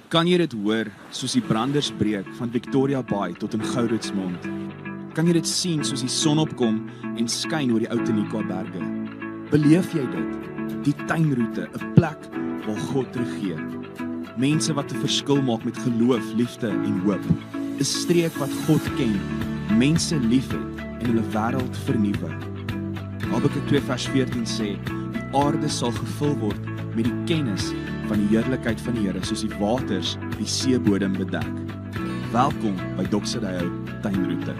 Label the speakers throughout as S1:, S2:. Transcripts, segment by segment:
S1: Kan jy dit hoor, soos die branders breek van Victoria Bay tot in Gouritsmond? Kan jy dit sien soos die son opkom en skyn oor die Outeniqua berge? Beleef jy dit? Die tuinroete, 'n plek waar God regeer. Mense wat 'n verskil maak met geloof, liefde en hoop. 'n Streek wat God ken, mense liefhet en hulle wêreld vernuwe. Habakuk 2 vers 14 sê, die aarde sal gevul word met die kennis van die heerlikheid van die Here, soos die waters die seebodem bedek. Welkom by Doxodeo Tuinroete.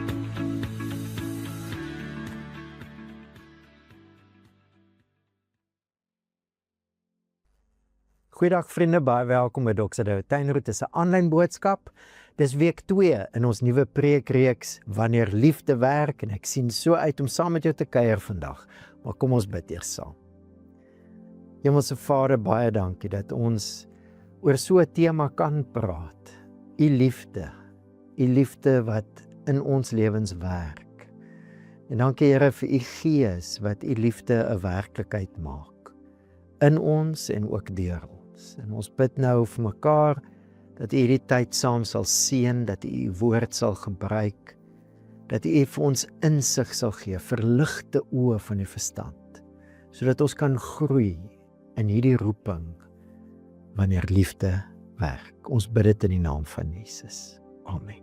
S2: Goeiedag vriende, baie welkom by Doxodeo Tuinroete. Dit is 'n aanlyn boodskap. Dis week 2 in ons nuwe preekreeks Wanneer Liefde Werk en ek sien so uit om saam met jou te kuier vandag. Maar kom ons bid eers saam. Hemelse Vader, baie dankie dat ons oor so 'n tema kan praat. U liefde wat in ons lewens werk. En dankie Here vir u Gees wat u liefde 'n werklikheid maak. In ons en ook deur ons. En ons bid nou vir mekaar dat u hierdie tyd saam sal seën, dat u u woord sal gebruik, dat u vir ons insig sal gee, verligte oë van die verstand, sodat ons kan groei in hierdie roeping wanneer liefde werk. Ons bid dit in die naam van Jesus. Amen.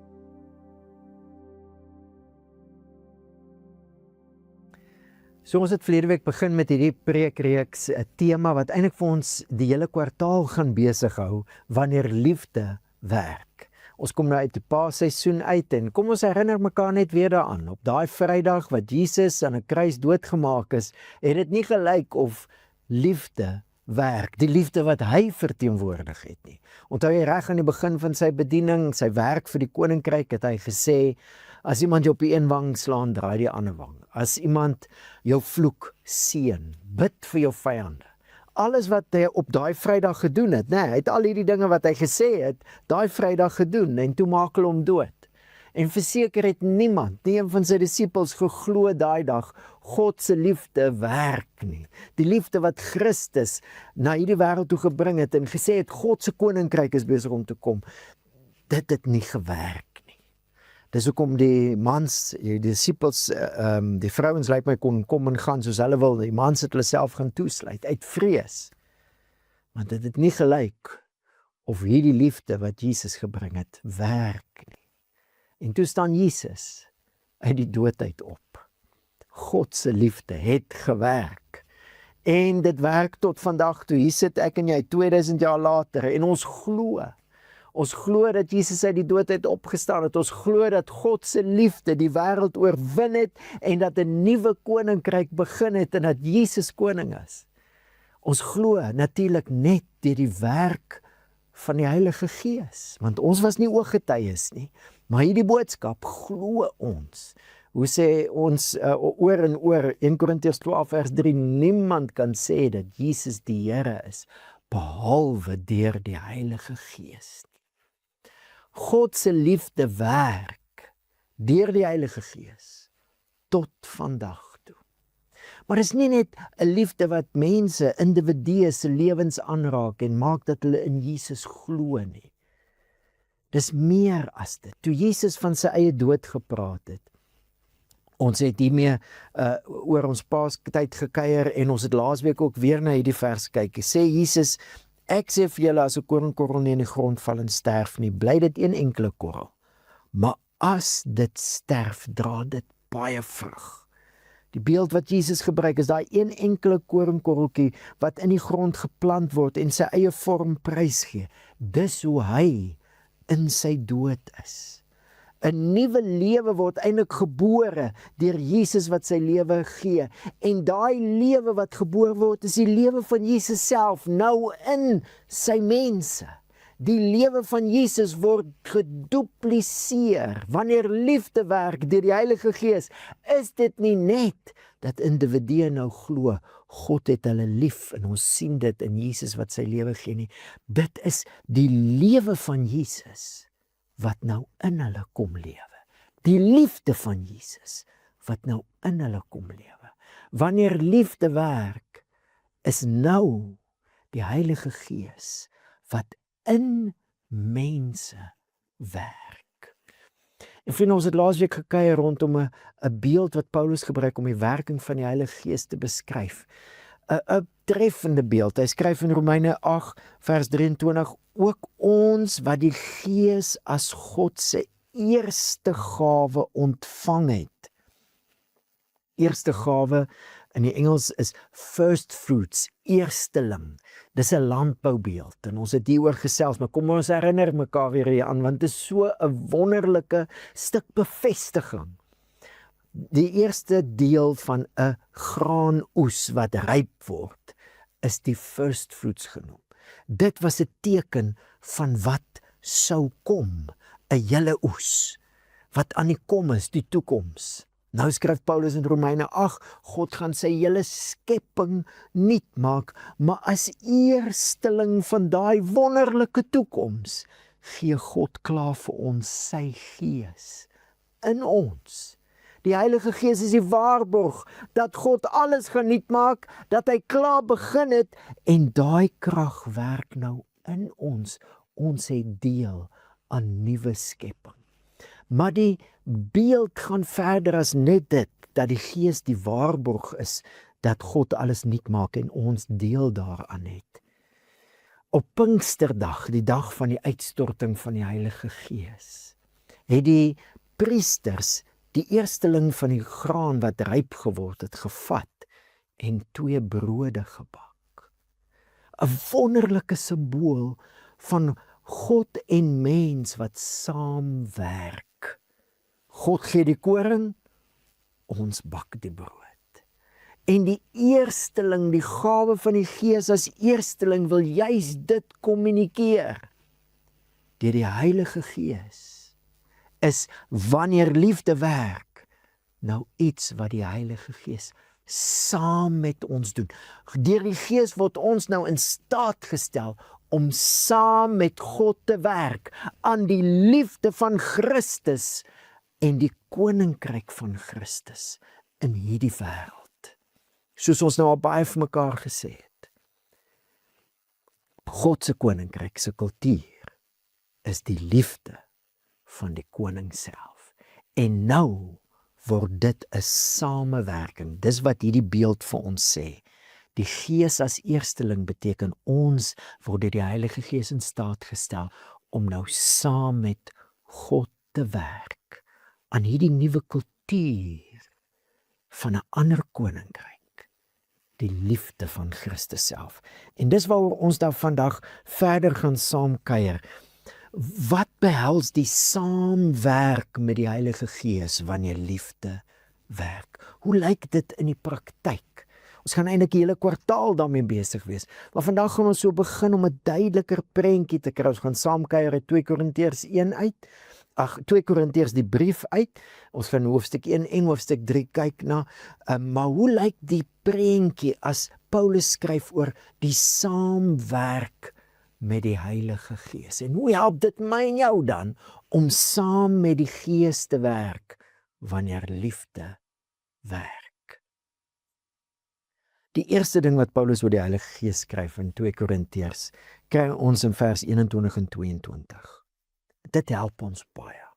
S2: So ons het verlede week begin met hierdie preekreeks, 'n tema wat eintlik vir ons die hele kwartaal gaan besig hou, wanneer liefde werk. Ons kom nou uit die Paasseisoen uit en kom ons herinner mekaar net weer daaraan. Op daai Vrydag wat Jesus aan 'n kruis doodgemaak is, het dit nie gelyk of liefde werk, die liefde wat hy verteenwoordig het nie. Onthou jy reg aan die begin van sy bediening, sy werk vir die koninkryk, het hy gesê, as iemand jou op die een wang slaan, draai die ander wang. As iemand jou vloek, seën, bid vir jou vyande. Alles wat hy op daai Vrydag gedoen het, hy het al hierdie dinge wat hy gesê het, daai Vrydag gedoen, en toe maak hulle hom dood. En verseker het niemand, nie een van sy disippels geglo daai dag, God se liefde werk nie. Die liefde wat Christus na hierdie wêreld toe gebring het en gesê het, God se koninkryk is besig om te kom. Dit het nie gewerk nie. Dis hoekom die mans, die disippels, die vrouens lyk my kon kom en gaan soos hulle wil, die mans het hulle self gaan toesluit, uit vrees. Want dit het nie gelyk of hierdie liefde wat Jesus gebring het, werk nie. En toe staan Jesus uit die dood uit op. God se liefde het gewerk. En dit werk tot vandag toe. Hier sit ek en jy 2000 jaar later en ons glo. Ons glo dat Jesus uit die dood uit opgestaan het. Ons glo dat God se liefde die wêreld oorwin het en dat 'n nuwe koninkryk begin het en dat Jesus koning is. Ons glo natuurlik net deur die werk van die Heilige Gees, want ons was nie ooggetuies nie. Maar hierdie boodskap glo ons. Hoe sê ons oor en oor, 1 Korintiërs 12 vers 3, niemand kan sê dat Jesus die Here is, behalwe deur die Heilige Gees. God se liefde werk deur die Heilige Gees tot vandag toe. Maar dit is nie net 'n liefde wat mense, individue se lewens aanraak en maak dat hulle in Jesus glo nie. Dis meer as dit. Toe Jesus van sy eie dood gepraat het, ons het hiermee oor ons Paastyd gekuier en ons het laasweek ook weer na hierdie vers kyk. Sê Jesus, ek sê vir julle, as 'n koringkorrel nie in die grond val en sterf nie, bly dit een enkele korrel. Maar as dit sterf, dra dit baie vrug. Die beeld wat Jesus gebruik is daai een enkele koringkorreltjie wat in die grond geplant word en sy eie vorm prysgee. Dis hoe hy in sy dood is. 'n Nuwe lewe word eintlik gebore deur Jesus wat sy lewe gee. En daai lewe wat gebore word is die lewe van Jesus self, nou in sy mense. Die lewe van Jesus word gedupliseer. Wanneer liefde werk deur die Heilige Gees, is dit nie net dat individue nou glo, God het hulle lief en ons sien dit in Jesus wat sy lewe gee nie. Dit is die lewe van Jesus wat nou in hulle kom lewe. Die liefde van Jesus wat nou in hulle kom lewe. Wanneer liefde werk, is nou die Heilige Gees wat in mense werk. En vriende, ons het laasweek gekuier rondom 'n beeld wat Paulus gebruik om die werking van die Heilige Gees te beskryf. 'n treffende beeld. Hy skryf in Romeine 8 vers 23, ook ons wat die Gees as God se eerste gawe ontvang het. Eerste gawe in die Engels is first fruits, eersteling. Dis 'n landboubeeld en ons het hieroor gesels, maar kom ons herinner mekaar weer hieraan, want dit is so 'n wonderlike stuk bevestiging. Die eerste deel van 'n graanoes wat ryp word, is die first fruits genoem. Dit was 'n teken van wat sou kom, 'n hele oes, wat aan die kom is, die toekoms. Nou skryf Paulus in Romeine 8, God gaan sy hele skepping nuut maak, maar as eersteling van daai wonderlike toekoms, gee God klaar vir ons sy Gees in ons. Die Heilige Gees is die waarborg dat God alles gaan nuut maak, dat hy klaar begin het en daai krag werk nou in ons. Ons het deel aan nuwe skepping. Maar die beeld gaan verder as net dit, dat die Gees die waarborg is dat God alles nuut maak en ons deel daaraan het. Op Pinksterdag, die dag van die uitstorting van die Heilige Gees, het die priesters die eersteling van die graan wat ryp geword het gevat en 2 brode gebak. 'n wonderlike simbool van God en mens wat saamwerk. God gee die koring, ons bak die brood. En die eersteling, die gawe van die Gees as eersteling wil juis dit kommunikeer. Deur die Heilige Gees is wanneer liefde werk, nou iets wat die Heilige Gees saam met ons doen. Deur die Gees word ons nou in staat gestel om saam met God te werk aan die liefde van Christus en die koninkryk van Christus in hierdie wêreld. Soos ons nou al baie vir mekaar gesê het. God se koninkryk se kultuur is die liefde van die koning self. En nou word dit 'n samewerking. Dis wat hierdie beeld vir ons sê. Die Gees as eersteling beteken ons word deur die Heilige Gees in staat gestel om nou saam met God te werk aan hierdie nuwe kultuur van 'n ander koninkryk, die liefde van Christus self. En dis waaroor ons dan vandag verder gaan saamkuier. Wat behels die saamwerk met die Heilige Gees wanneer liefde werk? Hoe lyk dit in die praktyk? Ons gaan eintlik die hele kwartaal daarmee besig wees. Maar vandag gaan ons so begin om 'n duideliker prentjie te kry. Ons gaan saamkuier uit 2 Korintiërs 1 uit. 2 Korintiërs die brief uit. Ons gaan hoofstuk 1 en hoofstuk 3 kyk na. Maar hoe lyk die prentjie as Paulus skryf oor die saamwerk met die Heilige Gees? En hoe help dit my en jou dan om saam met die Gees te werk wanneer liefde werk? Die eerste ding wat Paulus oor die Heilige Gees skryf in 2 Korintiërs, kry ons in vers 21 en 22. Dit help ons baie.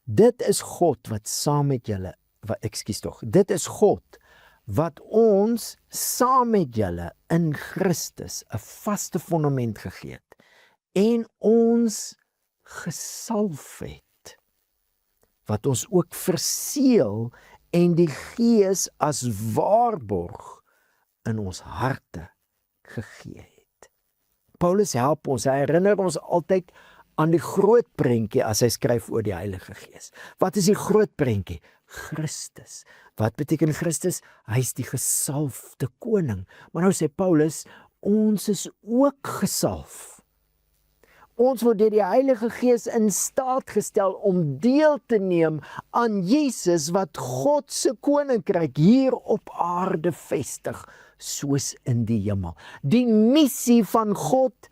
S2: Dit is God wat saam met julle, dit is God wat ons saam met julle in Christus 'n vaste fondament gegee het en ons gesalf het, wat ons ook verseël en die Gees as waarborg in ons harte gegee het. Paulus help ons, hy herinner ons altyd aan die groot prentjie as hy skryf oor die Heilige Gees. Wat is die groot prentjie? Christus. Wat beteken Christus? Hy is die gesalfde koning. Maar nou sê Paulus, ons is ook gesalf. Ons word deur die Heilige Gees in staat gestel om deel te neem aan Jesus wat God se koninkryk hier op aarde vestig, soos in die hemel. Die missie van God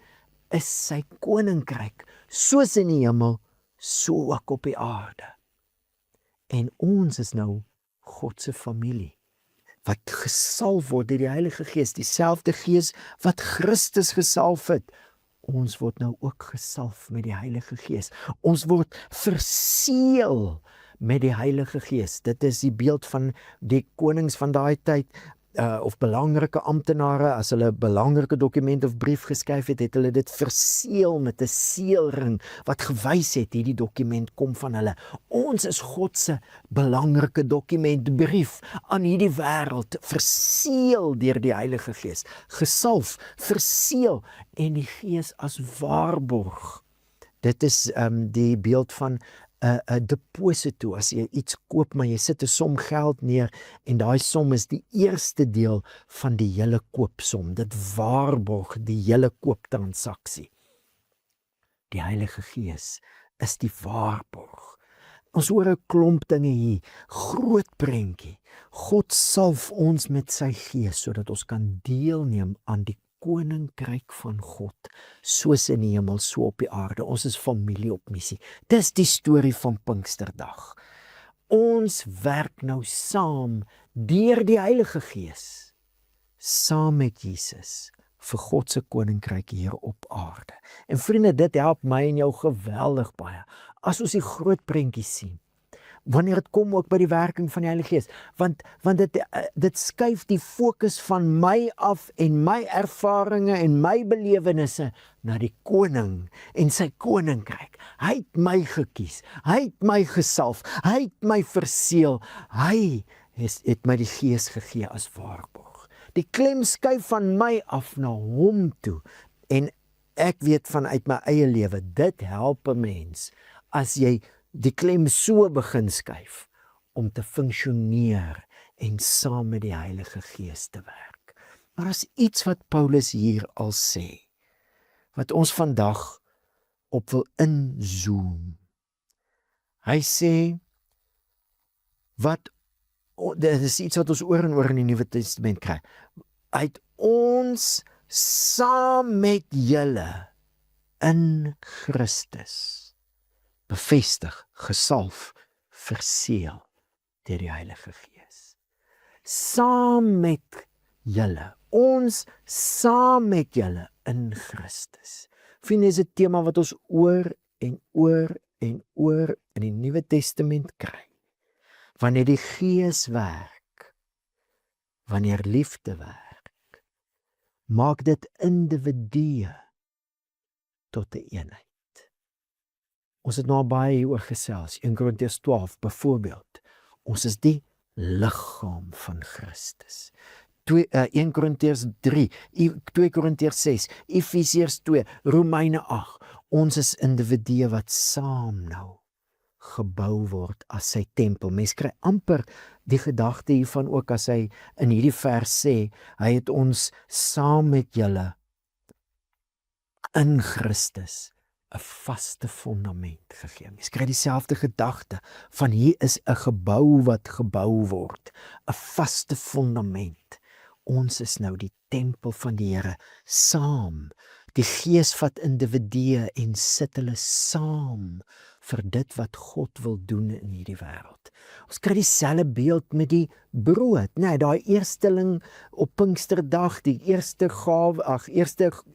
S2: is sy koninkryk, soos in die hemel, so ook op die aarde. En ons is nou God se familie, wat gesalf word deur die Heilige Gees, dieselfde Gees wat Christus gesalf het, ons word nou ook gesalf met die Heilige Gees. Ons word verseël met die Heilige Gees. Dit is die beeld van die konings van daai tyd, of belangrike amptenare, as hulle 'n belangrike dokument of brief geskryf het, het hulle dit verseël met 'n seelring, wat gewys het, hierdie dokument kom van hulle. Ons is God se belangrike dokument, brief aan hierdie wêreld, verseël deur die Heilige Gees, gesalf, verseël, en die Gees as waarborg. Dit is die beeld van 'n deposito. As jy iets koop, maar jy sit 'n som geld neer, en daai som is die eerste deel van die hele koopsom. Dit waarborg die hele kooptransaksie. Die Heilige Gees is die waarborg. Ons hoor 'n klomp dinge hier, groot prentjie. God salf ons met sy Gees, sodat ons kan deelneem aan die koninkryk van God, soos in die hemel, so op die aarde. Ons is familie op missie. Dis die storie van Pinksterdag. Ons werk nou saam deur die Heilige Gees, saam met Jesus, vir God se koninkryk hier op aarde. En vriende, dit help my en jou geweldig baie, as ons die groot prentjie sien, wanneer dit kom ook by die werking van die Heilige Gees, want dit skuif die fokus van my af en my ervarings en my belewennisse na die koning en sy koninkryk. Hy het my gekies, hy het my gesalf, hy het my verseël, hy het my die Gees gegee as waarborg. Die klem skuif van my af na hom toe, en ek weet vanuit my eie lewe, dit help 'n mens as jy die klem so begin skuif, om te funksioneer en saam met die Heilige Gees te werk. Maar as iets wat Paulus hier al sê, wat ons vandag op wil inzoom. Hy sê, dit is iets wat ons oor en oor in die Nuwe Testament kry, hy het ons saam met julle in Christus bevestig, gesalf, verseël deur die Heilige Gees. Saam met julle, ons saam met julle in Christus. Vriende, is 'n tema wat ons oor en oor en oor in die Nuwe Testament kry. Wanneer die Gees werk, wanneer liefde werk, maak dit individue tot 'n eenheid. Ons het nou baie hieroor gesels, 1 Korintiërs 12 byvoorbeeld. Ons is die liggaam van Christus. 1 Korintiërs 3, 2 Korintiërs 6, Efesiërs 2, Romeine 8. Ons is individue wat saam nou gebou word as sy tempel. Mens kry amper die gedagte hiervan ook as hy in hierdie vers sê, hy het ons saam met julle in Christus 'n vaste fundament gegee. Mens kry dieselfde gedagte van hier is 'n gebou wat gebou word, 'n vaste fundament. Ons is nou die tempel van die Here, saam. Die Gees vat individue en sit hulle saam vir dit wat God wil doen in hierdie wêreld. Ons kry dieselfde beeld met die brood, daai eersteling op Pinksterdag, die eerste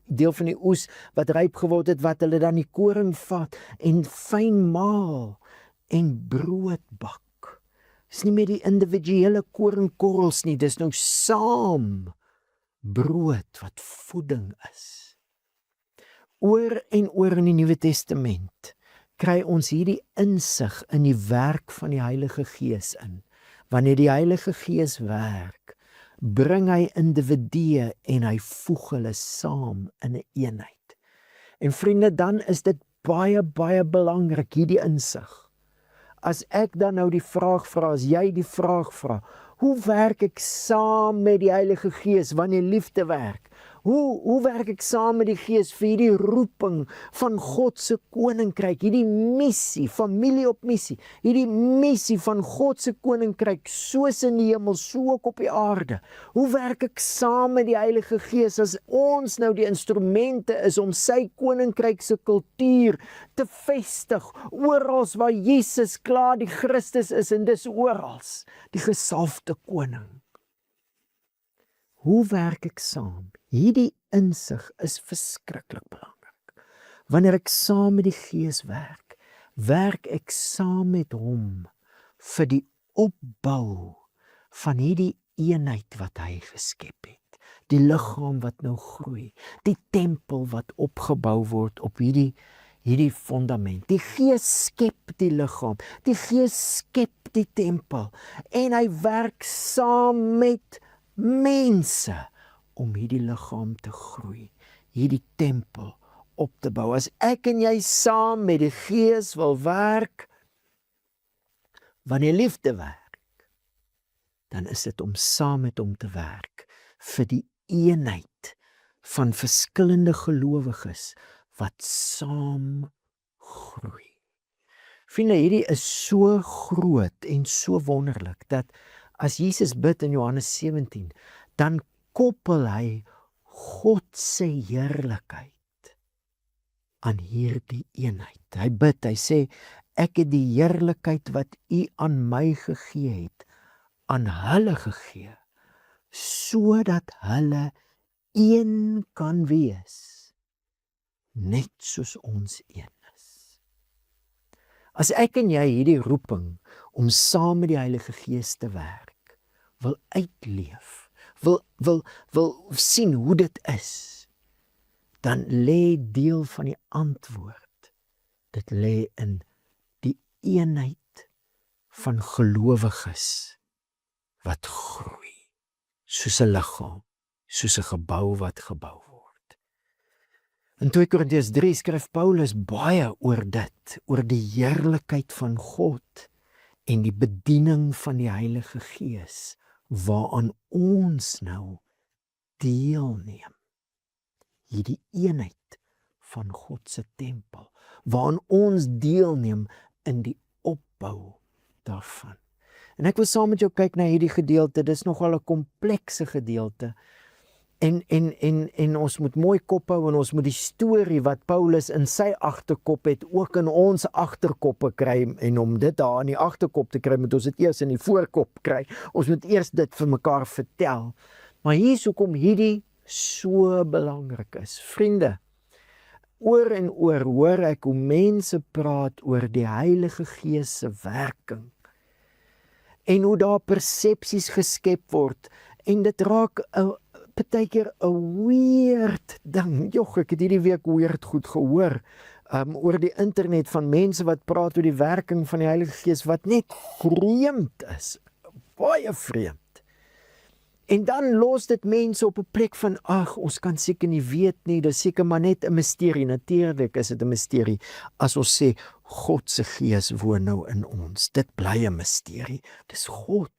S2: deel van die oes wat ryp geword het, wat hulle dan die koring vat en fyn maal en brood bak. Dis nie meer die individuele koringkorrels nie, dis nou saam brood wat voeding is. Oor en oor in die Nuwe Testament kry ons hierdie insig in die werk van die Heilige Gees in. Wanneer die Heilige Gees werk, bring hy individue en hy voeg hulle saam in 'n eenheid. En vriende, dan is dit baie, baie belangrik, hierdie insig. As ek dan nou die vraag vra, as jy die vraag vra, hoe werk ek saam met die Heilige Gees wanneer liefde werk? Hoe werk ek saam met die Gees vir hierdie roeping van God se koninkryk, hierdie missie, familie op missie, hierdie missie van God se koninkryk, soos in die hemel, so ook op die aarde? Hoe werk ek saam met die Heilige Gees as ons nou die instrumente is om sy koninkryk se kultuur te vestig, oral waar Jesus klaar die Christus is, en dis oral, die gesalfde koning? Hoe werk ek saam? Hierdie insig is verskriklik belangrik. Wanneer ek saam met die Gees werk, werk ek saam met hom vir die opbou van hierdie eenheid wat hy geskep het. Die liggaam wat nou groei, die tempel wat opgebou word op hierdie fundament. Die Gees skep die liggaam, die Gees skep die tempel en hy werk saam met mense om hierdie liggaam te groei, hierdie tempel op te bou. As ek en jy saam met die Gees wil werk, wanneer liefde werk, dan is dit om saam met hom te werk vir die eenheid van verskillende gelowiges wat saam groei. Vriende, hierdie is so groot en so wonderlik dat as Jesus bid in Johannes 17, dan koppel hy God se heerlikheid aan hierdie eenheid. Hy bid, hy sê, ek het die heerlikheid wat U aan my gegee het, aan hulle gegee, sodat hulle een kan wees, net soos ons een is. As ek en jy hierdie roeping om saam met die Heilige Gees te werk, wil uitleef, wil sien hoe dit is, dan lê deel van die antwoord. Dit lê in die eenheid van gelowiges wat groei, soos 'n liggaam, soos 'n gebou wat gebou word. In 2 Korintiërs 3 skryf Paulus baie oor dit, oor die heerlikheid van God en die bediening van die Heilige Gees, waaraan ons nou deelneem. Hierdie eenheid van God se tempel, waaraan ons deelneem in die opbou daarvan. En ek wil saam met jou kyk na hierdie gedeelte, dis nogal 'n komplekse gedeelte. En ons moet mooi kop hou en ons moet die storie wat Paulus in sy agterkop het, ook in ons agterkoppe kry, en om dit daar in die agterkop te kry, moet ons dit eers in die voorkop kry. Ons moet eers dit vir mekaar vertel. Maar hier is hoekom hierdie so belangrik is. Vriende, oor en oor hoor ek hoe mense praat oor die Heilige Gees se werking en hoe daar persepsies geskep word en dit raak partykeer 'n weird ding. Jogg, ek het hierdie week weird goed gehoor oor die internet van mense wat praat oor die werking van die Heilige Gees wat net vreemd is, baie vreemd. En dan los dit mense op 'n plek van, ag, ons kan seker nie weet nie, dis seker maar net 'n misterie. Natuurlik is dit 'n misterie as ons sê God se Gees woon nou in ons. Dit bly 'n misterie. Dis God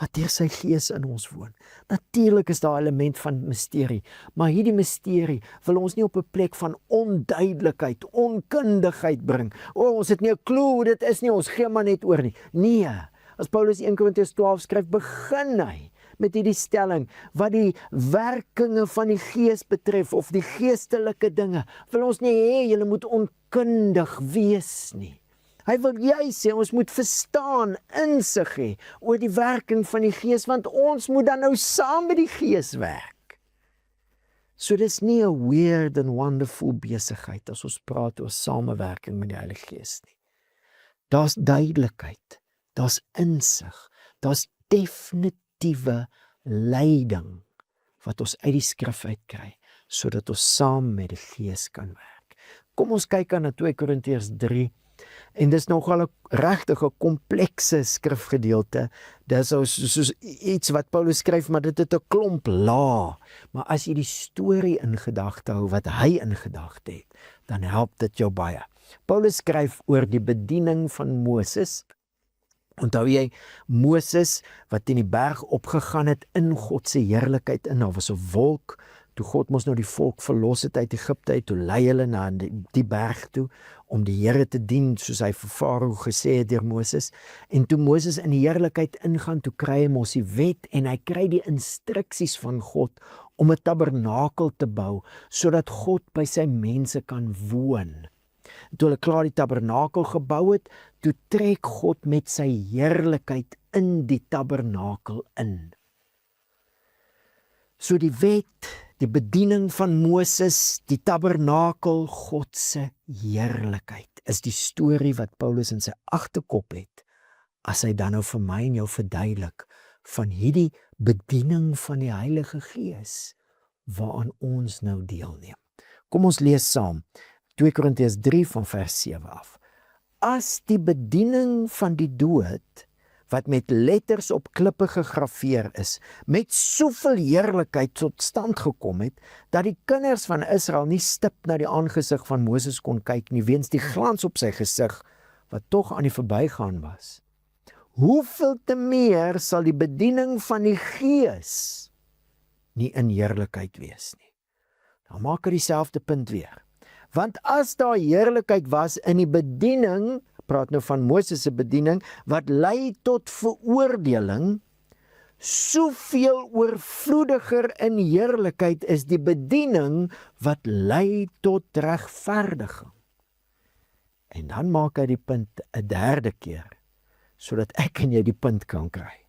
S2: wat deur sy Gees in ons woon. Natuurlik is daar 'n element van misterie, maar hierdie misterie wil ons nie op 'n plek van onduidelikheid, onkundigheid bring. Ons het nie 'n klou hoe dit is nie, ons gee maar net oor nie. Nee, as Paulus 1 Korintiërs 12 skryf, begin hy met hierdie stelling, wat die werkinge van die Gees betref, of die geestelike dinge, wil ons nie hê, julle moet onkundig wees nie. Hy wil juist sê, ons moet verstaan, insig hê, oor die werking van die Gees, want ons moet dan nou saam met die Gees werk. So dis nie 'n weird and wonderful besigheid, as ons praat oor samewerking met die Heilige Gees nie. Daar's duidelikheid, daar's insig, daar's definitiewe leiding, wat ons uit die skrif uitkry, sodat ons saam met die Gees kan werk. Kom ons kyk aan na 2 Korintiërs 3, en dis nogal 'n regtig 'n komplekse skrifgedeelte. Dis soos iets wat Paulus skryf, maar dit het 'n klomp lae. Maar as jy die storie in gedagte hou, wat hy in gedagte het, dan help dit jou baie. Paulus skryf oor die bediening van Moses. Onthou jy, Moses wat teen die berg opgegaan het in God se heerlikheid in, daar was 'n wolk, toe God mos nou die volk verlos het uit Egipte uit, toe lei hulle na die berg toe, om die Here te dien, soos hy vir Farao gesê het deur Moses. En toe Moses in die heerlikheid ingaan, toe kry hy mos die wet, en hy kry die instruksies van God, om 'n tabernakel te bou, sodat God by sy mense kan woon. Toe hulle klaar die tabernakel gebou het, toe trek God met sy heerlikheid in die tabernakel in. So die wet, Die bediening van Moses, die tabernakel, God se heerlikheid, is die storie wat Paulus in sy agterkop het, as hy dan nou vir my en jou verduidelik, van hierdie bediening van die Heilige Gees, waaraan ons nou deelneem. Kom ons lees saam, 2 Korintiërs 3 van vers 7 af. As die bediening van die dood, wat met letters op klippe gegraveer is, met soveel heerlikheid tot stand gekom het, dat die kinders van Israel nie stip na die aangesig van Moses kon kyk nie, weens die glans op sy gesig, wat tog aan die verbygaan was. Hoeveel te meer sal die bediening van die Gees nie in heerlikheid wees nie. Dan maak hy dieselfde punt weer. Want as daar heerlikheid was in die bediening, praat nou van Moses se bediening, wat lei tot veroordeling, soveel oorvloediger in heerlikheid is die bediening wat lei tot regverdiging. En dan maak hy die punt 'n derde keer, sodat ek en jy die punt kan kry.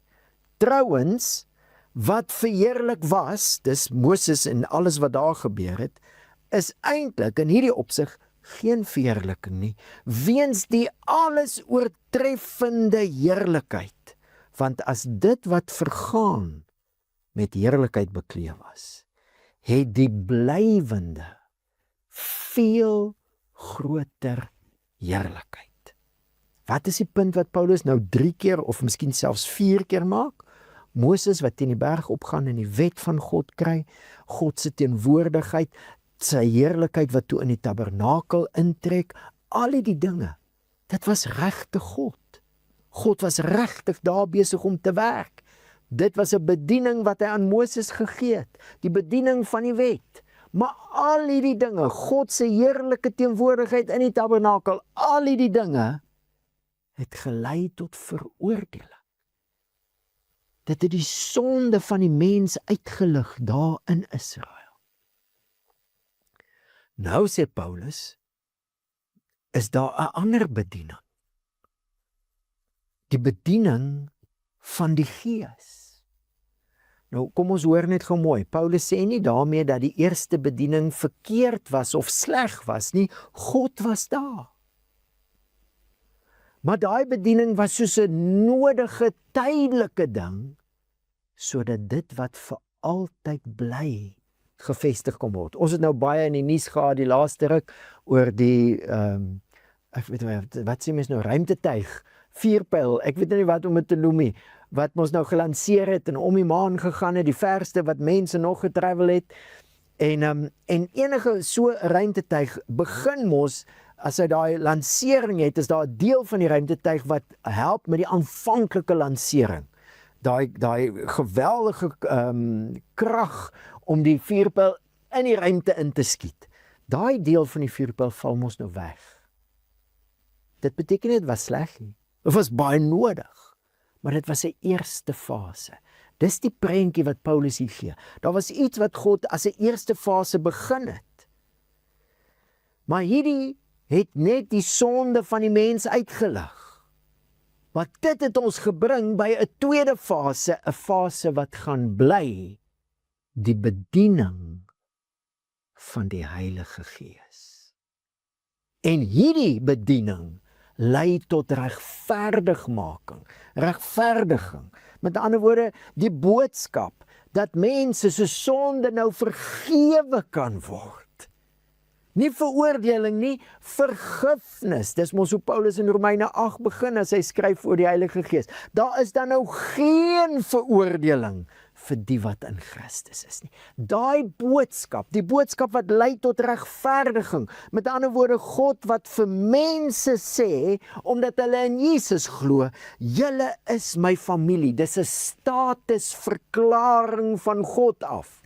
S2: Trouwens, wat verheerlik was, dis Moses en alles wat daar gebeur het, is eintlik in hierdie opsig geen verheerliking nie, weens die alles oortreffende heerlikheid. Want as dit wat vergaan met heerlikheid bekleed was, het die blywende veel groter heerlikheid. Wat is die punt wat Paulus nou 3 keer of miskien selfs 4 keer maak? Moses wat teen die berg opgaan en die wet van God kry, God se teenwoordigheid, sy heerlikheid wat toe in die tabernakel intrek, al die dinge, dit was regtig God. God was regtig daar besig om te werk. Dit was 'n bediening wat hy aan Moses gegee het, die bediening van die wet. Maar al die dinge, God se heerlike teenwoordigheid in die tabernakel, al die dinge, het gelei tot veroordeling. Dit het die sonde van die mens uitgelig daar in Israel. Nou sê Paulus, is daar 'n ander bediening. Die bediening van die Gees. Nou kom ons hoor net gou mooi, Paulus sê nie daarmee dat die eerste bediening verkeerd was of sleg was nie, God was daar. Maar daai bediening was soos 'n nodige tydelike ding, sodat dit wat vir altyd bly gevestig kom word. Ons het nou baie in die nuus gehad die laaste ruk oor die ek weet wat sê mens nou, ruimtetuig, vuurpyl, ek weet nie wat om dit te noem nie, wat ons nou gelanseer het en om die maan gegaan het, die verste wat mense nog getravel het, en enige so ruimtetuig begin mos, as hy daai lansering het, is daar 'n deel van die ruimtetuig wat help met die aanvanklike lansering. Daai geweldige krag om die vuurpyl in die ruimte in te skiet. Daai deel van die vuurpyl val mos nou weg. Dit beteken nie dit was sleg nie. Dit was baie nodig, maar dit was 'n eerste fase. Dis die prentjie wat Paulus hier gee. Daar was iets wat God as 'n eerste fase begin het. Maar hierdie het net die sonde van die mens uitgelig. Maar dit het ons gebring by 'n tweede fase, 'n fase wat gaan bly, die bediening van die Heilige Gees. En hierdie bediening lei tot regverdiging. Met ander woorde, die boodskap dat mense se sonde nou vergewe kan word. Nie veroordeling nie, vergifnis. Dis mos hoe Paulus in Romeine 8 begin as hy skryf oor die Heilige Gees. Daar is dan nou geen veroordeling vir die wat in Christus is nie. Daai boodskap, die boodskap wat lei tot regverdiging, met ander woorde God wat vir mense sê, omdat hulle in Jesus glo, julle is my familie. Dis 'n statusverklaring van God af.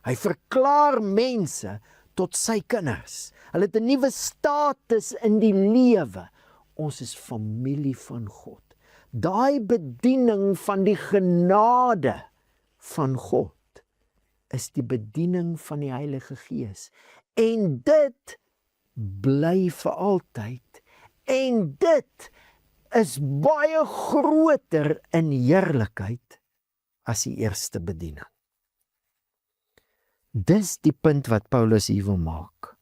S2: Hy verklaar mense tot sy kinders. Hulle het 'n nuwe status in die lewe. Ons is familie van God. Daai bediening van die genade van God is die bediening van die Heilige Gees. En dit bly vir altyd. En dit is baie groter in heerlikheid as die eerste bediening. Dis die punt wat Paulus hier wil maak.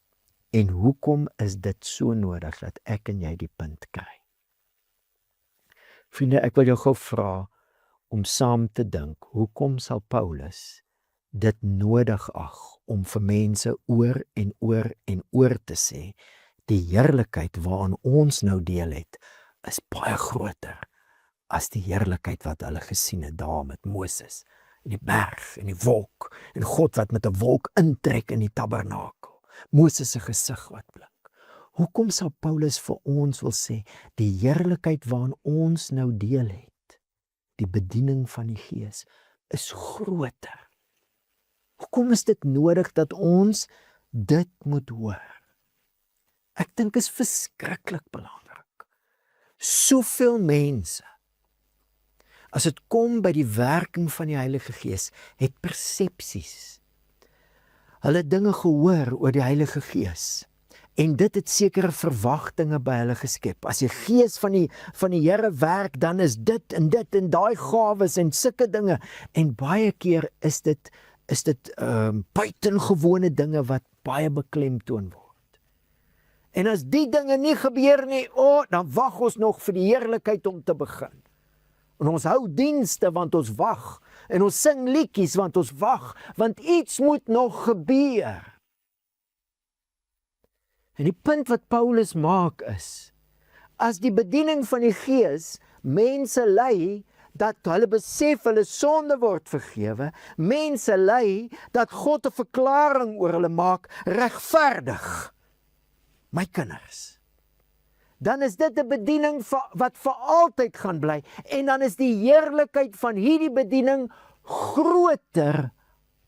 S2: En hoekom is dit so nodig dat ek en jy die punt kry? Vriende, ek wil jou gou vra om saam te dink, hoekom sal Paulus dit nodig ag om vir mense oor en oor en oor te sê, die heerlikheid waaraan ons nou deel het, is baie groter as die heerlikheid wat hulle gesien het daar met Moses, in die berg, in die wolk, en God wat met 'n wolk intrek in die tabernakel, Moses se gesig wat blink. Hoekom sal Paulus vir ons wil sê, die heerlikheid waaraan ons nou deel het, die bediening van die Gees, is groter? Hoekom is dit nodig dat ons dit moet hoor? Ek dink is verskriklik belangrik. Soveel mense, as dit kom by die werking van die Heilige Gees, het persepsies. Hulle het dinge gehoor oor die Heilige Gees, en dit het sekere verwagtinge by hulle geskep. As die Gees van die Here werk, dan is dit en daai gawes en sulke dinge, en baie keer is dit buitengewone dinge wat baie beklemtoon word. En as die dinge nie gebeur nie, dan wag ons nog vir die heerlikheid om te begin. En ons hou dienste want ons wag, en ons sing liedjies want ons wag, want iets moet nog gebeur. En die punt wat Paulus maak is, as die bediening van die Gees mense lei, dat hulle besef hulle sonde word vergewe, mense lei, dat God 'n verklaring oor hulle maak, regverdig, my kinders, dan is dit 'n bediening wat vir altyd gaan bly, en dan is die heerlikheid van hierdie bediening groter,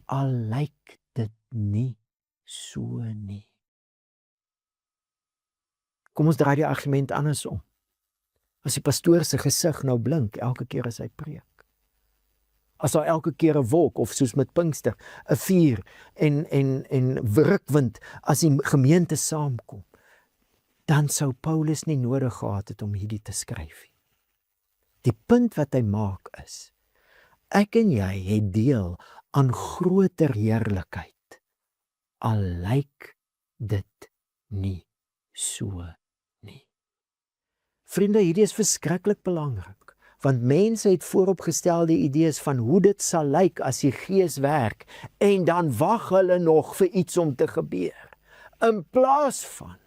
S2: al lyk dit nie so nie. Kom ons draai die argument andersom. As die pastoor se gesig nou blink elke keer as hy preek, as daar elke keer 'n wolk, of soos met Pinkster, 'n vuur en rukwind as die gemeente saamkom, dan sou Paulus nie nodig gehad het om hierdie te skryf. Die punt wat hy maak is, ek en jy het deel aan groter heerlikheid, al lyk dit nie so nie. Vriende, hierdie is verskriklik belangrik, want mense het vooropgestelde idees van hoe dit sal lyk as die Gees werk, en dan wag hulle nog vir iets om te gebeur, in plaas van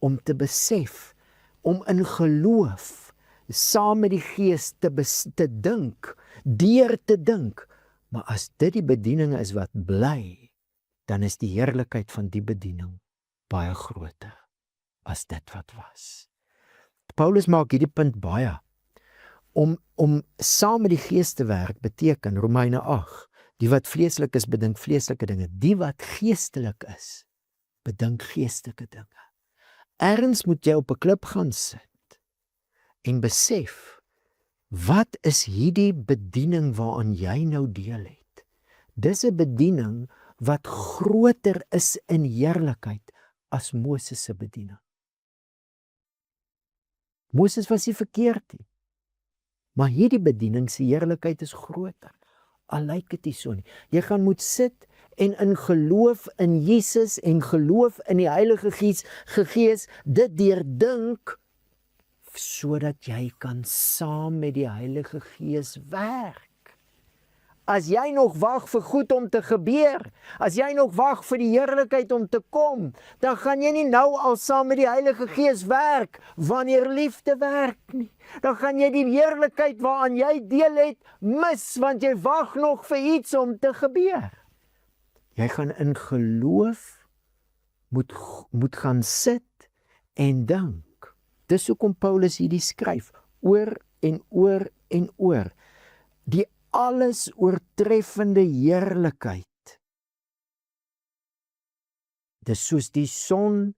S2: om te besef, om in geloof, saam met die Gees te dink, deur te dink, maar as dit die bediening is wat bly, dan is die heerlikheid van die bediening baie groter as dit wat was. Paulus maak hierdie punt baie. Om saam met die Gees te werk beteken, Romeine 8, die wat vleeslik is, bedink vleeslike dinge. Die wat geestelik is, bedink geestelike dinge. Ergens moet jy op 'n klip gaan sit en besef, wat is hierdie bediening waaraan jy nou deel het? Dis 'n bediening wat groter is in heerlikheid as Moses se bediening. Moses was nie verkeerd nie, maar hierdie bediening se heerlikheid is groter, al lyk dit nie so nie. Jy gaan moet sit en in geloof in Jesus en geloof in die Heilige Gees dit deurdink, sodat jy kan saam met die Heilige Gees werk. As jy nog wag vir goed om te gebeur, as jy nog wag vir die heerlikheid om te kom, dan gaan jy nie nou al saam met die Heilige Gees werk, wanneer liefde werk nie. Dan gaan jy die heerlikheid waaraan jy deel het, mis, want jy wag nog vir iets om te gebeur. Jy gaan in geloof moet gaan sit en dink. Dis hoekom Paulus hierdie skryf, oor en oor en oor. Die alles oortreffende heerlikheid. Dis soos die son,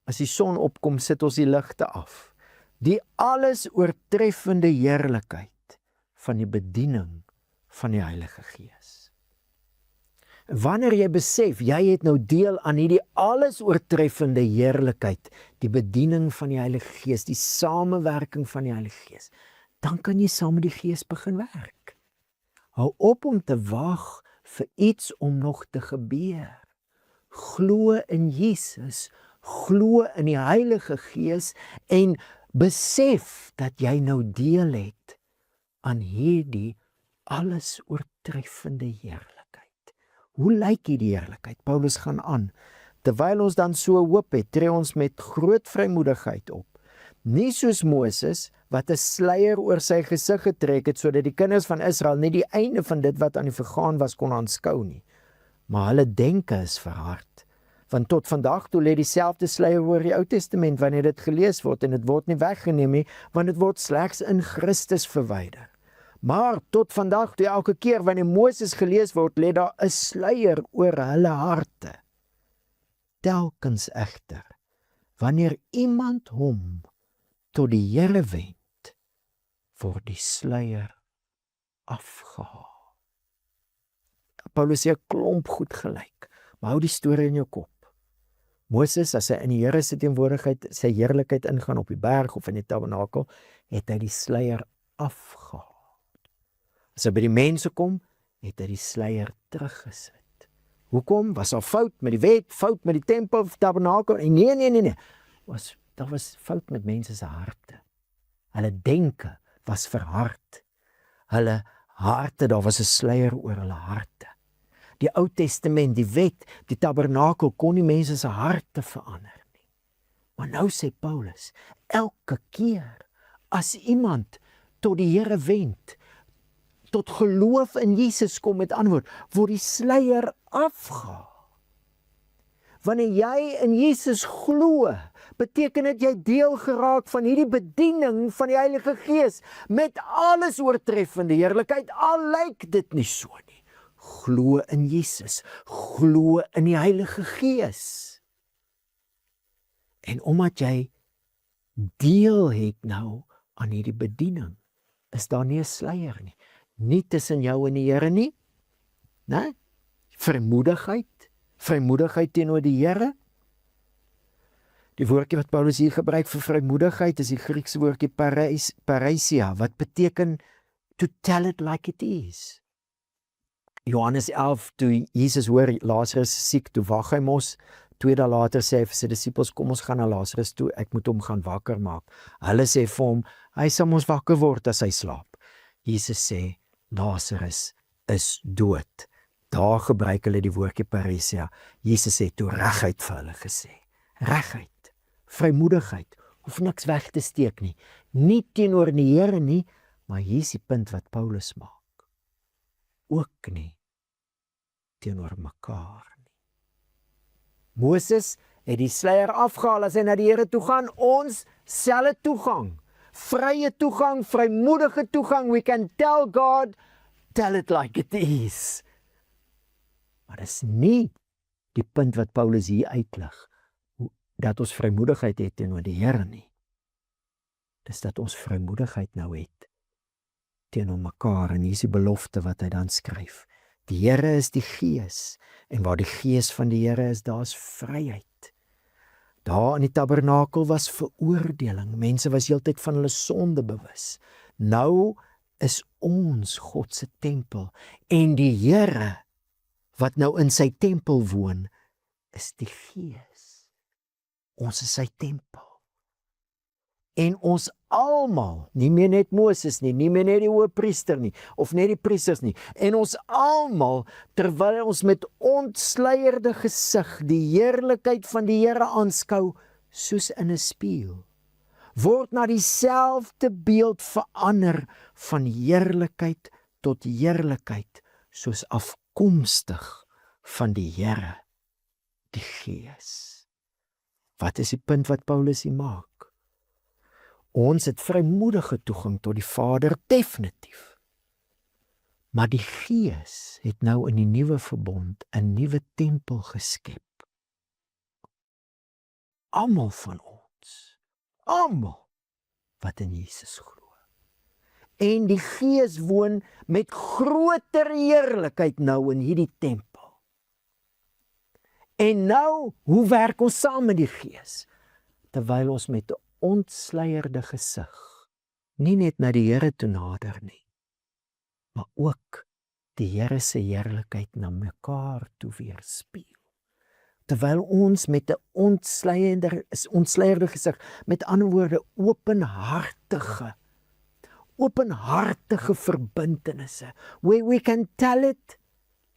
S2: as die son opkom, sit ons die ligte af. Die alles oortreffende heerlikheid van die bediening van die Heilige Gees. Wanneer jy besef, jy het nou deel aan hierdie alles oortreffende heerlikheid, die bediening van die Heilige Gees, die samewerking van die Heilige Gees, dan kan jy saam met die Gees begin werk. Hou op om te wag vir iets om nog te gebeur. Glo in Jesus, glo in die Heilige Gees en besef dat jy nou deel het aan hierdie alles oortreffende heerlikheid. Hoe lyk hierdie heerlikheid? Paulus gaan aan. Terwyl ons dan so hoop het, tree ons met groot vrymoedigheid op. Nie soos Moses, wat 'n sluier oor sy gesig getrek het, sodat die kinders van Israel nie die einde van dit wat aan die vergaan was kon aanskou nie. Maar hulle denke is verhard. Want tot vandag toe lê dieselfde sluier oor die Ou Testament wanneer dit gelees word, en dit word nie weggeneem nie, want dit word slegs in Christus verwyder. Maar tot vandag toe elke keer wanneer Moses gelees word, lê daar 'n sluier oor hulle harte. Telkens egter, wanneer iemand hom tot die Here wend, word die sluier afgehaal. Paulus sê 'n klomp goed gelyk, maar hou die storie in jou kop. Moses, as hy in die Here se teenwoordigheid, sy heerlikheid ingaan op die berg of in die tabernakel, het hy die sluier afgehaal. As hy by die mense kom, het hy die sluier teruggesit. Hoekom? Was daar fout met die wet, fout met die tempel of tabernakel? Nee. Daar was fout met mense se harte. Hulle denke was verhard. Hulle harte, daar was 'n sluier oor hulle harte. Die Ou Testament, die wet, die tabernakel kon nie mense se harte verander nie. Maar nou sê Paulus, elke keer as iemand tot die Here wend, tot geloof in Jesus kom, met antwoord, word die sluier afgehaal. Wanneer jy in Jesus glo, beteken dit jy deel geraak van hierdie bediening van die Heilige Gees met alles oortreffende heerlikheid, al lyk dit nie so nie. Glo in Jesus, glo in die Heilige Gees. En omdat jy deel het nou aan hierdie bediening, is daar nie 'n sluier nie. Nie tussen jou en die Here nie. Né? Vrymoedigheid teenoor die Here. Die woordjie wat Paulus hier gebruik vir vrymoedigheid is die Griekse woordjie paresia, wat beteken to tell it like it is. Johannes 11, toe Jesus hoor Lazarus siek, toe wag hy mos, 2 dae later sê hy vir sy disippels, kom ons gaan na Lazarus toe, ek moet hom gaan wakker maak. Hulle sê vir hom, hy sal mos wakker word as hy slaap. Jesus sê, Lazarus is dood. Daar gebruik hulle die woordjie paresia. Jesus het toe reguit vir hulle gesê. Reguit, vrymoedigheid, hoef niks weg te steek nie. Nie teenoor die Here nie, maar hier is die punt wat Paulus maak. Ook nie teenoor mekaar nie. Moses het die sluier afgehaal as hy na die Here toe gaan, ons selfe toegang. Vrye toegang, vrymoedige toegang. We can tell God, tell it like it is. Maar dis nie die punt wat Paulus hier uitlig, dat ons vrymoedigheid het teenoor die Here nie. Dis dat ons vrymoedigheid nou het teenoor mekaar, en hier is die belofte wat hy dan skryf. Die Here is die Gees, en waar die Gees van die Here is, daar is vryheid. Daar in die tabernakel was veroordeling, mense was heeltyd van hulle sonde bewus. Nou is ons God se tempel, en die Here wat nou in sy tempel woon, is die Gees. Ons is sy tempel. En ons almal, nie meer net Moses nie, nie meer net die hoëpriester nie, of net die priesters nie, en ons almal, terwyl ons met ontsluierde gesig die heerlikheid van die Here aanskou, soos in 'n spieël, word na dieselfde beeld verander van heerlikheid tot heerlikheid, soos afkomstig van die Here, die Gees. Wat is die punt wat Paulus hier maak? Ons het vrymoedige toegang tot die Vader, definitief. Maar die Gees het nou in die nuwe verbond 'n nuwe tempel geskep. Almal van ons, almal wat in Jesus glo. En die Gees woon met groter heerlikheid nou in hierdie tempel. En nou, hoe werk ons saam met die Gees? Terwyl ons met 'n ontsluierde gesig nie net na die Here toe nader nie, maar ook die Here se heerlikheid na mekaar toe weerspieël. Terwyl ons met 'n ontsleierde gesig, met ander woorde openhartige verbintenisse, where we can tell it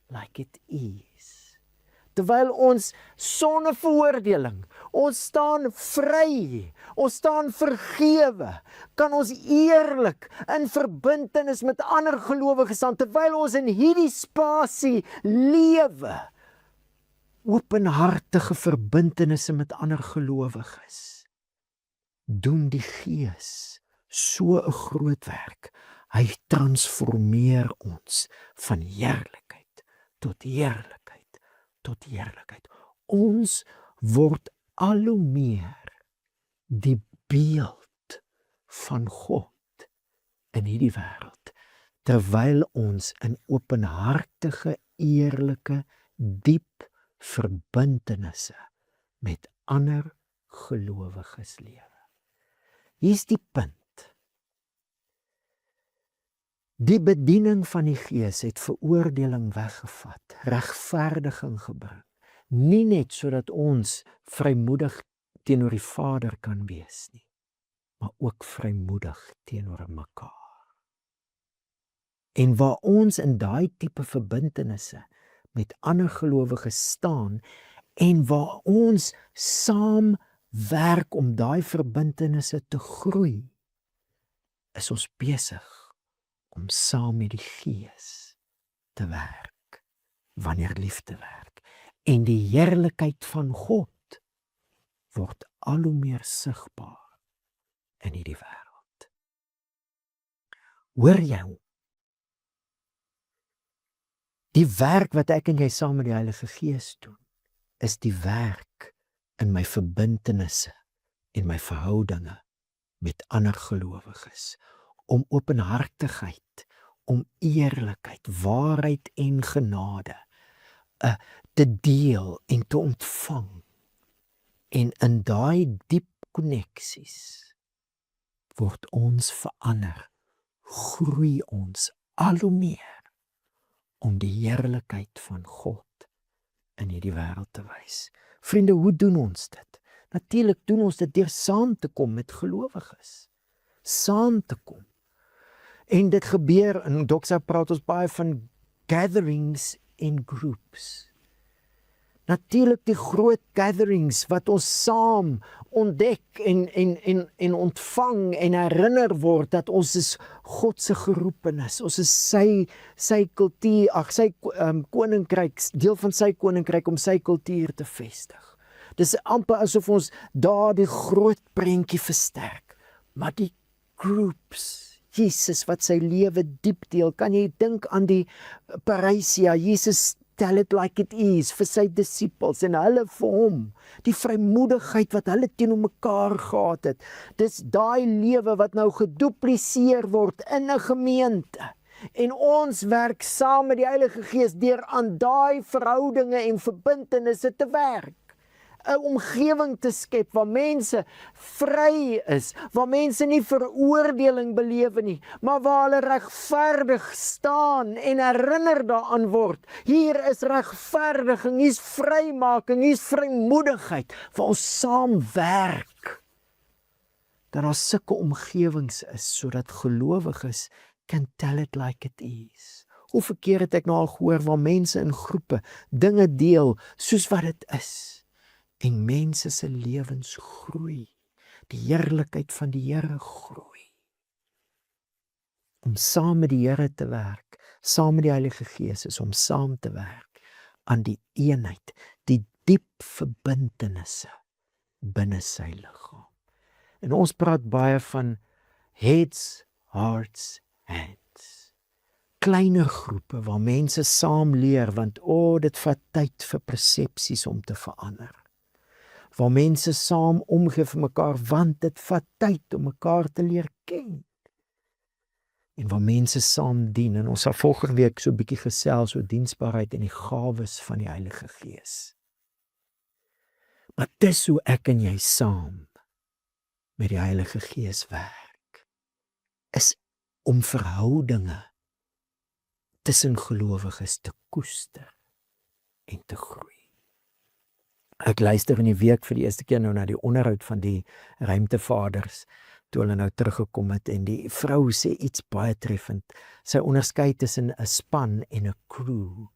S2: like it is. Terwyl ons sonder veroordeling, ons staan vry, ons staan vergewe, kan ons eerlik in verbintenis met ander gelowiges staan, terwyl ons in hierdie spasie lewe, openhartige verbintenisse met ander gelowiges, doen die Gees so 'n groot werk. Hy transformeer ons van heerlikheid tot heerlikheid tot heerlikheid. Ons word al hoe meer die beeld van God in hierdie wêreld, terwyl ons in openhartige, eerlike, diep verbintenisse met ander gelowiges lewe. Hier's die punt. Die bediening van die Gees het veroordeling weggevat, regverdiging gebring. Nie net sodat ons vrymoedig teenoor die Vader kan wees nie, maar ook vrymoedig teenoor mekaar. En waar ons in daai tipe verbintenisse met ander gelowiges staan en waar ons saam werk om daai verbintenisse te groei, is ons besig om saam met die Gees te werk, wanneer liefde werk. En die heerlikheid van God word al hoe meer sigbaar in hierdie wêreld. Hoor jy hom? Die werk wat ek en jy saam met die Heilige Gees doen, is die werk in my verbintenisse en my verhoudinge met ander gelowiges, om openhartigheid, om eerlikheid, waarheid en genade te deel en te ontvang. En in daai diep koneksies word ons verander, groei ons al hoe meer om die heerlikheid van God in hierdie wêreld te wys. Vriende, hoe doen ons dit? Natuurlik doen ons dit deur saam te kom met gelowiges. Saam te kom. En dit gebeur, in Doxa praat ons baie van gatherings en groups. Natuurlik die groot gatherings wat ons saam ontdek en ontvang en herinner word dat ons is God se geroepenis. Ons is sy kultuur, sy koninkryk, deel van sy koninkryk om sy kultuur te vestig. Dis amper asof ons daar die groot prentjie versterk. Maar die groups, Jesus wat sy lewe diep deel, kan jy dink aan die Parousia, Jesus tell it like it is, vir sy disippels en hulle vir hom, die vrymoedigheid wat hulle teenoor mekaar gehad het, dis daai lewe wat nou gedupliseer word in 'n gemeente, en ons werk saam met die Heilige Gees deur aan daai verhoudinge en verbintenisse te werk. 'n Omgewing te skep waar mense vry is, waar mense nie veroordeling belewe nie, maar waar hulle regverdig staan en herinner daaraan word. Hier is regverdiging, hier is vrymaking, hier is vrymoedigheid, waar ons saam werk. Dat daar sulke omgewings is, sodat gelowiges can tell it like it is. Hoe verkeer het ek nou al gehoor, waar mense in groepe dinge deel, soos wat dit is. En mense se lewens groei. Die heerlikheid van die Here groei. Om saam met die Here te werk, saam met die Heilige Gees, is om saam te werk aan die eenheid, die diep verbintenisse binne sy liggaam. En ons praat baie van heads, hearts, hands. Kleiner groepe waar mense saam leer, want dit vat tyd vir persepsies om te verander. Waar mense saam omgee vir mekaar, want dit vat tyd om mekaar te leer ken. En waar mense saam dien, en ons sal volgende week so 'n bietjie gesels oor diensbaarheid en die gawes van die Heilige Gees. Maar dis hoe ek en jy saam met die Heilige Gees werk, is om verhoudinge tussen gelowiges te koester en te groei. Ek luister in die week vir die eerste keer nou na die onderhoud van die ruimtevaders, toe hulle nou teruggekom het, en die vrou sê iets baie treffend. Sy onderskei tussen 'n span en 'n crew.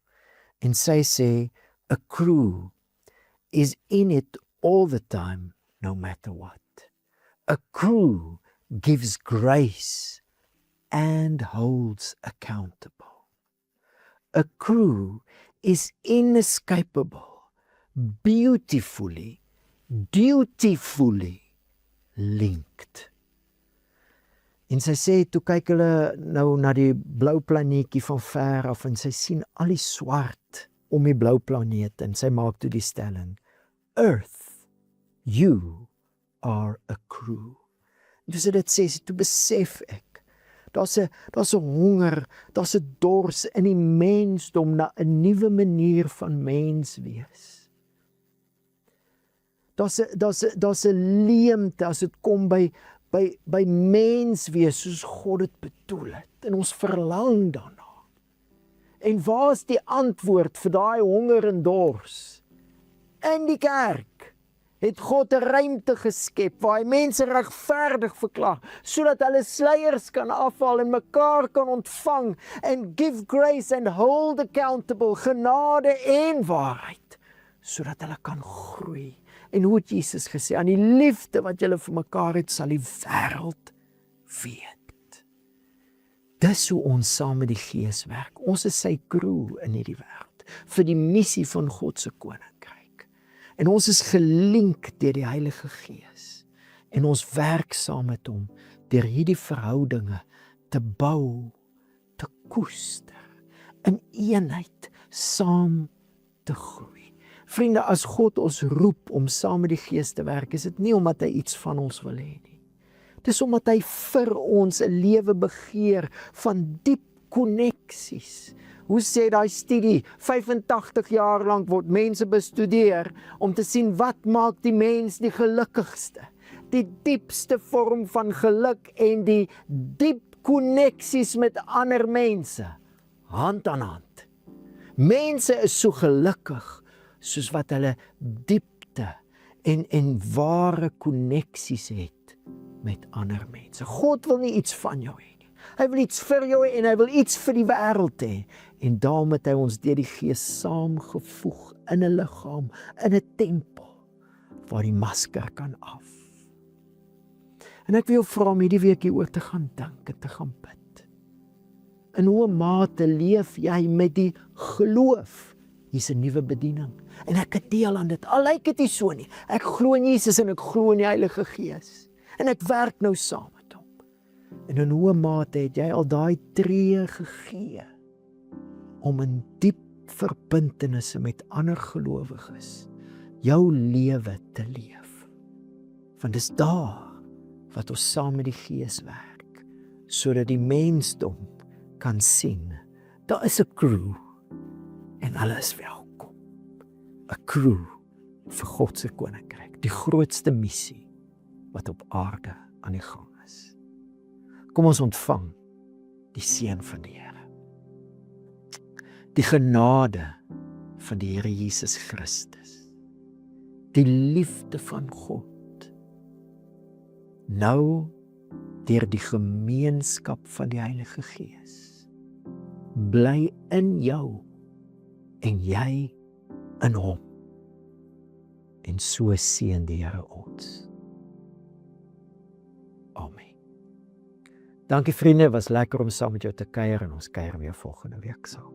S2: En sy sê, a crew is in it all the time, no matter what. A crew gives grace and holds accountable. A crew is inescapable, beautifully, dutifully linked. En sy sê, toe kyk hulle nou na die blou planeetjie van ver af, en sy sien al die swart om die blou planeet, en sy maak toe die stelling, Earth, you are a crew. En toe sy dit sê, toe besef ek, daar's 'n honger, daar's 'n dors in die mensdom na 'n nuwe manier van mens wees. Daar's 'n leemte as dit kom by mens wees soos God dit bedoel het, en ons verlang daarna. En waar is die antwoord vir daai honger en dors? In die kerk het God 'n ruimte geskep waar hy mense regverdig verklaar, sodat hulle sluiers kan afhaal en mekaar kan ontvang, and give grace and hold accountable, genade en waarheid, sodat hulle kan groei. En hoe het Jesus gesê, aan die liefde wat julle vir mekaar het, sal die wêreld weet. Dis hoe ons saam met die Gees werk. Ons is sy crew in hierdie wêreld, vir die missie van God se koninkryk. En ons is gelink deur die Heilige Gees. En ons werk saam met hom, deur hierdie verhoudinge te bou, te koester, in eenheid, saam te groei. Vriende, as God ons roep om saam met die Gees te werk, is dit nie omdat hy iets van ons wil hê nie. Dis omdat hy vir ons 'n lewe begeer van diep koneksies. Hoe sê daai studie, 85 jaar lank word mense bestudeer om te sien wat maak die mens die gelukkigste. Die diepste vorm van geluk en die diep koneksies met ander mense, hand aan hand. Mense is so gelukkig soos wat hulle diepte en ware koneksies het met ander mense. God wil nie iets van jou hê nie. Hy wil iets vir jou hê en hy wil iets vir die wêreld hê. En daarom het hy ons deur die Gees saamgevoeg in 'n liggaam, in 'n tempel, waar die masker kan af. En ek wil jou vra om hierdie week hieroor te gaan dink en te gaan bid. In hoe mate leef jy met die geloof? Hier's 'n nuwe bediening. En ek het deel aan dit. Al lyk dit nie so nie. Ek glo in Jesus en ek glo in die Heilige Gees. En ek werk nou saam met hom. En in hoe mate het jy al daai tree gegee om in diep verbintenisse met ander gelowiges jou lewe te leef? Want dis daar wat ons saam met die Gees werk, sodat die mensdom kan sien, daar is 'n crew en hulle is welkom. 'n Crew vir God se koninkryk, die grootste missie wat op aarde aan die gang is. Kom ons ontvang die seën van die Here. Die genade van die Here Jesus Christus. Die liefde van God. Nou deur die gemeenskap van die Heilige Gees. Bly in jou en jy in hom. En so seën die Here ons. Amen. Dankie vriende, was lekker om saam met jou te kuier en ons kuier weer volgende week saam.